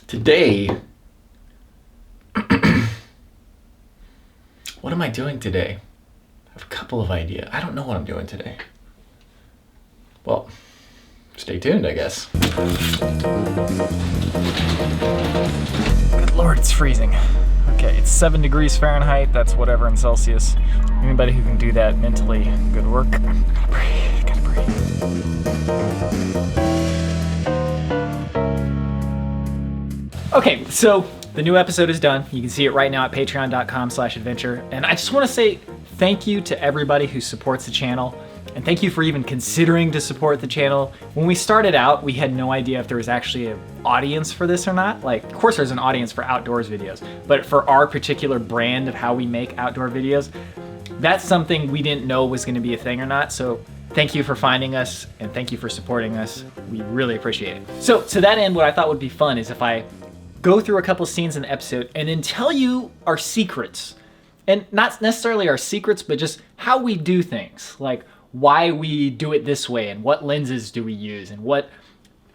Today, what am I doing today? I have a couple of ideas. I don't know what I'm doing today. Well, stay tuned, I guess. Good Lord, it's freezing. Okay, it's 7 degrees Fahrenheit. That's whatever in Celsius. Anybody who can do that mentally, good work. Gotta breathe, gotta breathe. Okay, so the new episode is done. You can see it right now at patreon.com/adventure. And I just want to say thank you to everybody who supports the channel. And thank you for even considering to support the channel. When we started out, we had no idea if there was actually an audience for this or not. Like, of course there's an audience for outdoors videos, but for our particular brand of how we make outdoor videos, that's something we didn't know was gonna be a thing or not. So thank you for finding us and thank you for supporting us. We really appreciate it. So to that end, what I thought would be fun is if I go through a couple scenes in the episode and then tell you our secrets. And not necessarily our secrets, but just how we do things. Like why we do it this way and what lenses do we use and what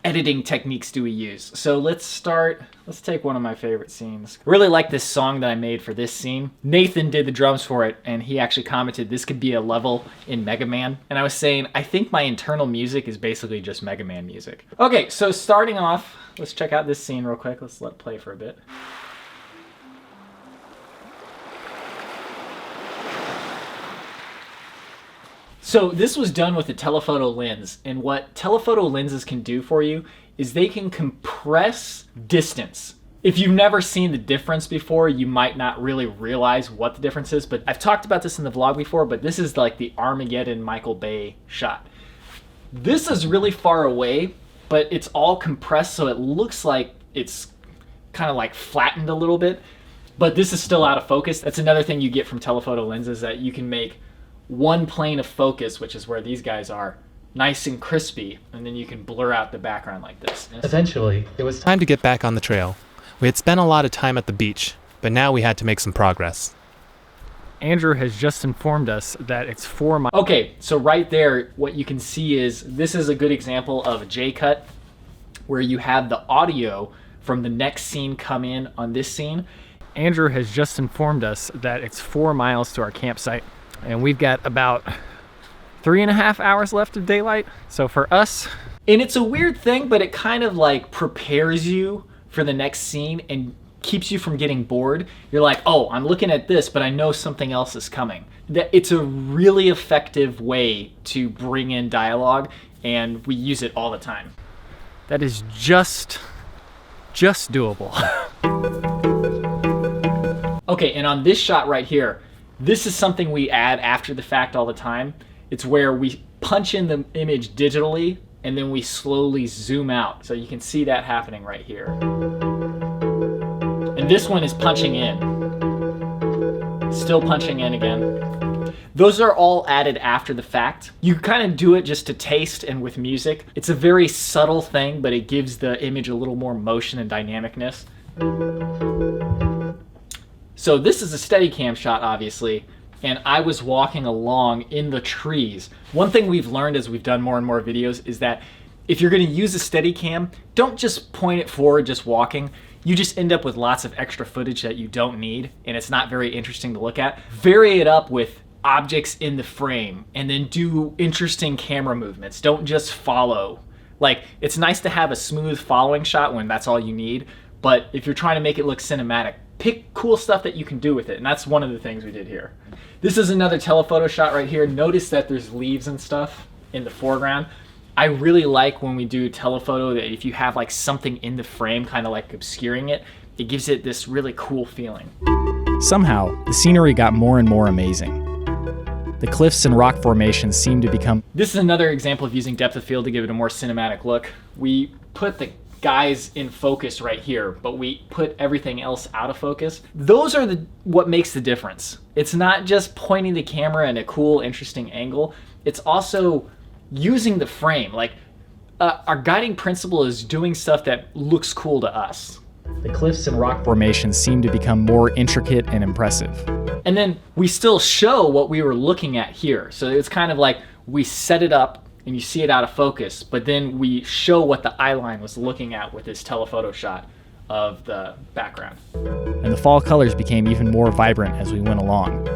editing techniques do we use. So let's take one of my favorite scenes. I really like this song that I made for this scene. Nathan did the drums for it and he actually commented this could be a level in Mega Man. And I was saying, I think my internal music is basically just Mega Man music. Okay, so starting off, let's check out this scene real quick. Let's let it play for a bit. So this was done with a telephoto lens, and what telephoto lenses can do for you is they can compress distance. If you've never seen the difference before, you might not really realize what the difference is, but I've talked about this in the vlog before, but this is like the Armageddon Michael Bay shot. This is really far away, but it's all compressed, so it looks like it's kind of like flattened a little bit, but this is still out of focus. That's another thing you get from telephoto lenses, that you can make one plane of focus, which is where these guys are, nice and crispy, and then you can blur out the background like this. Eventually, it was time to get back on the trail. We had spent a lot of time at the beach, but now we had to make some progress. Andrew has just informed us that it's 4 miles. Okay, so right there, what you can see is, this is a good example of a J-cut, where you have the audio from the next scene come in on this scene. Andrew has just informed us that it's 4 miles to our campsite, and we've got about 3.5 hours left of daylight. So for us, and it's a weird thing, but it kind of like prepares you for the next scene and keeps you from getting bored. You're like, oh, I'm looking at this, but I know something else is coming. It's a really effective way to bring in dialogue, and we use it all the time. That is just doable. Okay, and on this shot right here, this is something we add after the fact all the time. It's where we punch in the image digitally and then we slowly zoom out. So you can see that happening right here. And this one is punching in. Still punching in again. Those are all added after the fact. You kind of do it just to taste and with music. It's a very subtle thing, but it gives the image a little more motion and dynamicness. So this is a Steadicam shot, obviously, and I was walking along in the trees. One thing we've learned as we've done more and more videos is that if you're gonna use a Steadicam, don't just point it forward just walking. You just end up with lots of extra footage that you don't need, and it's not very interesting to look at. Vary it up with objects in the frame, and then do interesting camera movements. Don't just follow. Like, it's nice to have a smooth following shot when that's all you need, but if you're trying to make it look cinematic, pick cool stuff that you can do with it, and that's one of the things we did here. This is another telephoto shot right here. Notice that there's leaves and stuff in the foreground. I really like when we do telephoto that if you have like something in the frame kind of like obscuring it, it gives it this really cool feeling. Somehow, the scenery got more and more amazing. The cliffs and rock formations seemed to become... This is another example of using depth of field to give it a more cinematic look. We put the guys in focus right here, but we put everything else out of focus. Those are what makes the difference. It's not just pointing the camera in a cool, interesting angle. It's also using the frame. Like, our guiding principle is doing stuff that looks cool to us. The cliffs and rock formations seem to become more intricate and impressive. And then we still show what we were looking at here. So it's kind of like we set it up and you see it out of focus, but then we show what the eye line was looking at with this telephoto shot of the background. And the fall colors became even more vibrant as we went along.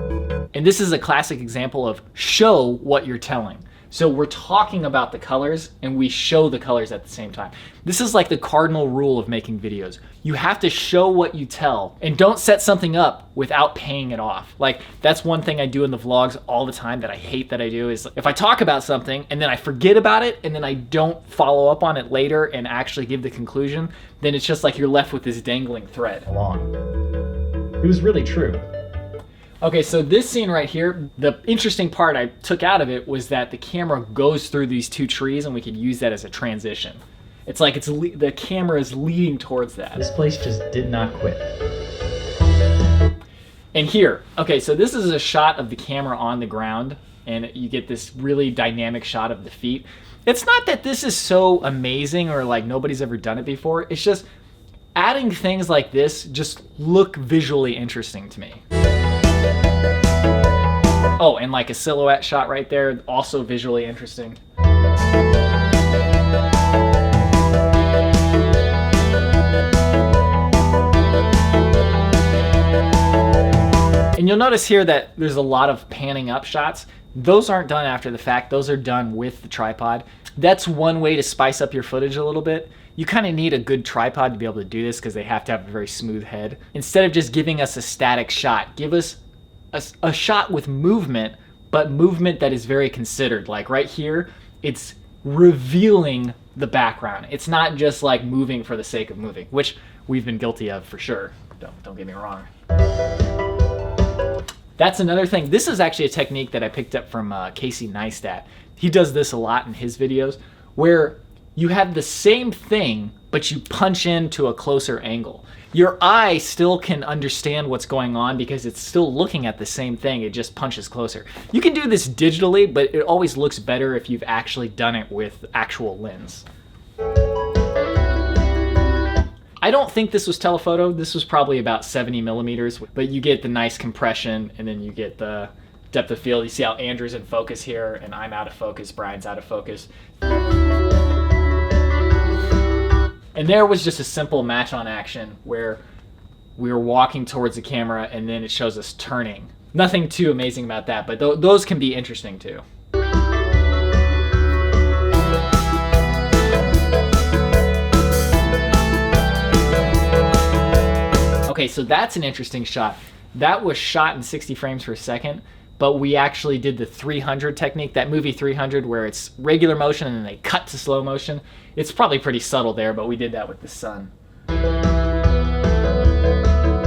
And this is a classic example of show what you're telling. So we're talking about the colors and we show the colors at the same time. This is like the cardinal rule of making videos. You have to show what you tell and don't set something up without paying it off. Like that's one thing I do in the vlogs all the time that I hate that I do is if I talk about something and then I forget about it and then I don't follow up on it later and actually give the conclusion, then it's just like you're left with this dangling thread along. It was really true. Okay, so this scene right here, the interesting part I took out of it was that the camera goes through these two trees and we could use that as a transition. It's like the camera is leading towards that. This place just did not quit. And here, okay, so this is a shot of the camera on the ground and you get this really dynamic shot of the feet. It's not that this is so amazing or like nobody's ever done it before. It's just adding things like this just look visually interesting to me. Oh, and like a silhouette shot right there, also visually interesting. And you'll notice here that there's a lot of panning up shots. Those aren't done after the fact, those are done with the tripod. That's one way to spice up your footage a little bit. You kind of need a good tripod to be able to do this because they have to have a very smooth head. Instead of just giving us a static shot, give us a shot with movement, but movement that is very considered. Like right here, it's revealing the background. It's not just like moving for the sake of moving, which we've been guilty of for sure. Don't get me wrong. That's another thing. This is actually a technique that I picked up from Casey Neistat. He does this a lot in his videos, where you have the same thing, but you punch into a closer angle. Your eye still can understand what's going on because it's still looking at the same thing, it just punches closer. You can do this digitally, but it always looks better if you've actually done it with actual lens. I don't think this was telephoto, this was probably about 70 millimeters, but you get the nice compression and then you get the depth of field. You see how Andrew's in focus here and I'm out of focus, Brian's out of focus. And there was just a simple match on action where we were walking towards the camera and then it shows us turning. Nothing too amazing about that, but those can be interesting too. Okay, so that's an interesting shot. That was shot in 60 frames per second, but we actually did the 300 technique, that movie 300 where it's regular motion and then they cut to slow motion. It's probably pretty subtle there, but we did that with the sun.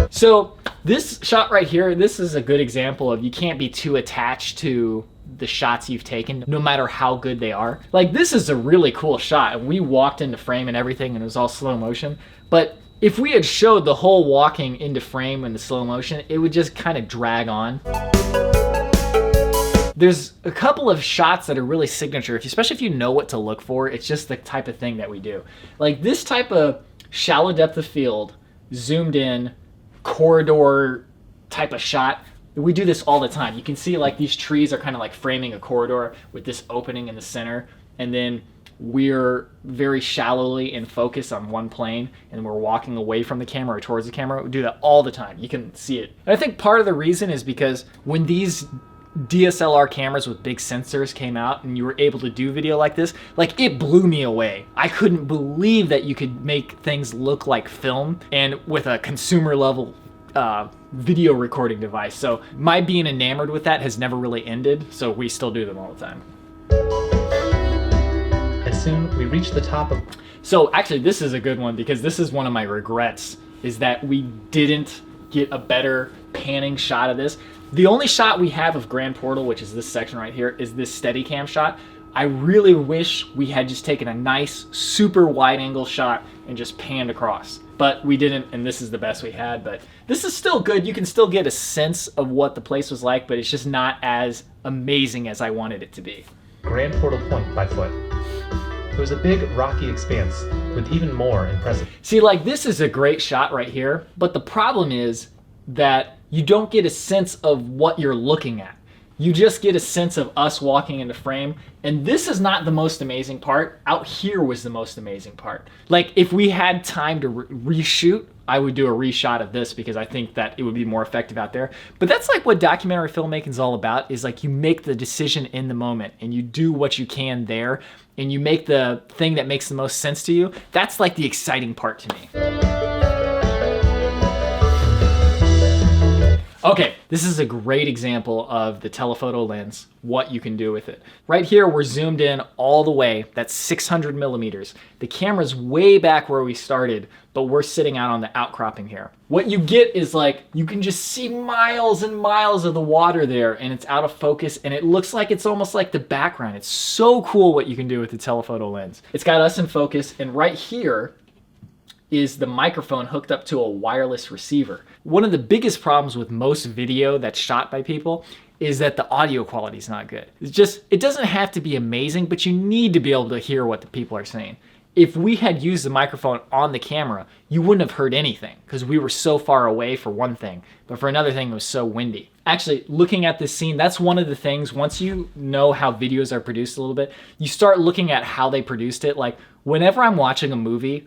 So this shot right here, this is a good example of you can't be too attached to the shots you've taken, no matter how good they are. Like this is a really cool shot and we walked into frame and everything and it was all slow motion, but if we had showed the whole walking into frame in the slow motion, it would just kind of drag on. There's a couple of shots that are really signature, especially if you know what to look for. It's just the type of thing that we do. Like this type of shallow depth of field, zoomed in, corridor type of shot, we do this all the time. You can see like these trees are kind of like framing a corridor with this opening in the center, and then we're very shallowly in focus on one plane and we're walking away from the camera or towards the camera. We do that all the time. You can see it. And I think part of the reason is because when these DSLR cameras with big sensors came out and you were able to do video like this, like it blew me away. I couldn't believe that you could make things look like film and with a consumer level video recording device. So my being enamored with that has never really ended, so we still do them all the time. And soon we reach the top of... So actually this is a good one because this is one of my regrets, is that we didn't get a better panning shot of this. The only shot we have of Grand Portal, which is this section right here, is this Steadicam shot. I really wish we had just taken a nice, super wide angle shot and just panned across. But we didn't, and this is the best we had. But this is still good. You can still get a sense of what the place was like, but it's just not as amazing as I wanted it to be. Grand Portal Point by foot. It was a big rocky expanse with even more impressive. See, like this is a great shot right here, but the problem is that you don't get a sense of what you're looking at. You just get a sense of us walking into frame. And this is not the most amazing part. Out here was the most amazing part. Like, if we had time to reshoot, I would do a reshot of this because I think that it would be more effective out there. But that's like what documentary filmmaking is all about, is like you make the decision in the moment and you do what you can there and you make the thing that makes the most sense to you. That's like the exciting part to me. Okay, this is a great example of the telephoto lens, what you can do with it. Right here, we're zoomed in all the way. That's 600 millimeters. The camera's way back where we started, but we're sitting out on the outcropping here. What you get is like, you can just see miles and miles of the water there, and it's out of focus, and it looks like it's almost like the background. It's so cool what you can do with the telephoto lens. It's got us in focus, and right here is the microphone hooked up to a wireless receiver. One of the biggest problems with most video that's shot by people is that the audio quality is not good. It doesn't have to be amazing, but you need to be able to hear what the people are saying. If we had used the microphone on the camera, you wouldn't have heard anything because we were so far away for one thing, but for another thing, it was so windy. Actually, looking at this scene, that's one of the things, once you know how videos are produced a little bit, you start looking at how they produced it. Like, whenever I'm watching a movie,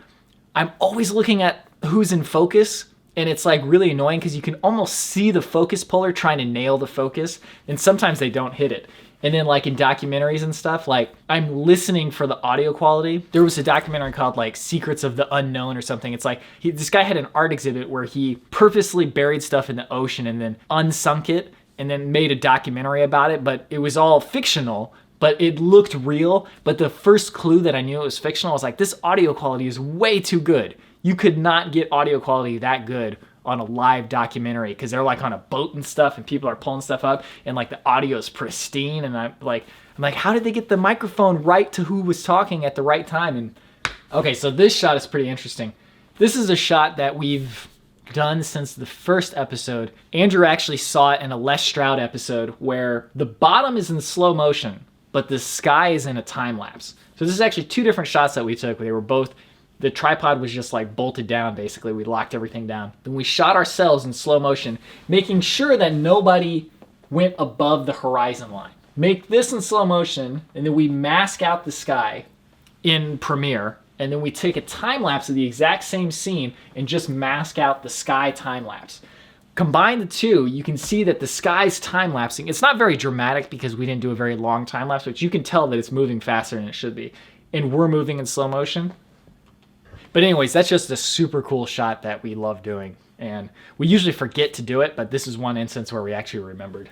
I'm always looking at who's in focus, and it's like really annoying because you can almost see the focus puller trying to nail the focus, and sometimes they don't hit it. And then like in documentaries and stuff, like I'm listening for the audio quality. There was a documentary called like Secrets of the Unknown or something. It's like this guy had an art exhibit where he purposely buried stuff in the ocean and then unsunk it and then made a documentary about it, but it was all fictional. But it looked real. But the first clue that I knew it was fictional, I was like, this audio quality is way too good. You could not get audio quality that good on a live documentary because they're like on a boat and stuff and people are pulling stuff up and like the audio is pristine. And I'm like, how did they get the microphone right to who was talking at the right time? And okay, so this shot is pretty interesting. This is a shot that we've done since the first episode. Andrew actually saw it in a Les Stroud episode where the bottom is in slow motion, but the sky is in a time lapse. So this is actually two different shots that we took. They were both, the tripod was just like bolted down basically. We locked everything down. Then we shot ourselves in slow motion, making sure that nobody went above the horizon line. Make this in slow motion, and then we mask out the sky in Premiere, and then we take a time lapse of the exact same scene and just mask out the sky time lapse. Combine the two, you can see that the sky's time lapsing. It's not very dramatic because we didn't do a very long time lapse, but you can tell that it's moving faster than it should be. And we're moving in slow motion. But anyways, that's just a super cool shot that we love doing. And we usually forget to do it, but this is one instance where we actually remembered.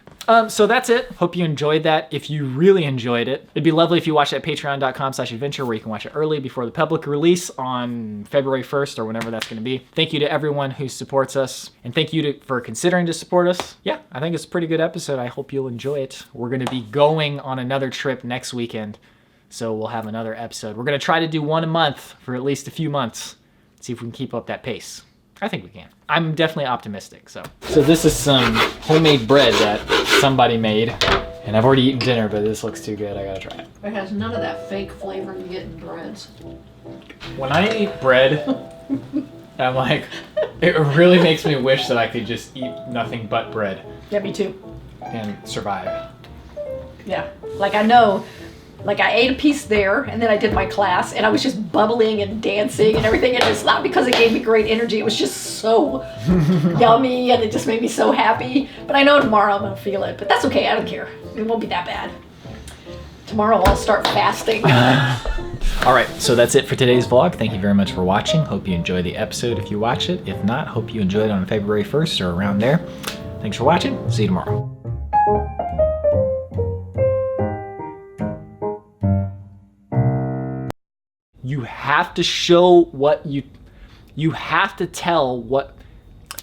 So that's it. Hope you enjoyed that. If you really enjoyed it, it'd be lovely if you watched it at patreon.com/adventure, where you can watch it early before the public release on February 1st or whenever that's gonna be. Thank you to everyone who supports us, and thank you for considering to support us. Yeah, I think it's a pretty good episode. I hope you'll enjoy it. We're gonna be going on another trip next weekend, so we'll have another episode. We're gonna try to do one a month for at least a few months. See if we can keep up that pace. I think we can. I'm definitely optimistic, so. So this is some homemade bread that somebody made, and I've already eaten dinner, but this looks too good. I gotta try it. It has none of that fake flavor you get in breads. When I eat bread, I'm like, it really makes me wish that I could just eat nothing but bread Yeah, me too. and survive. Yeah, like I know, like I ate a piece there, and then I did my class, and I was just bubbling and dancing and everything, and it's not because it gave me great energy, it was just so yummy, and it just made me so happy. But I know tomorrow I'm gonna feel it, but that's okay, I don't care. It won't be that bad. Tomorrow I'll start fasting. All right, so that's it for today's vlog. Thank you very much for watching. Hope you enjoy the episode if you watch it. If not, hope you enjoy it on February 1st or around there. Thanks for watching. See you tomorrow. You have to show what you have to tell what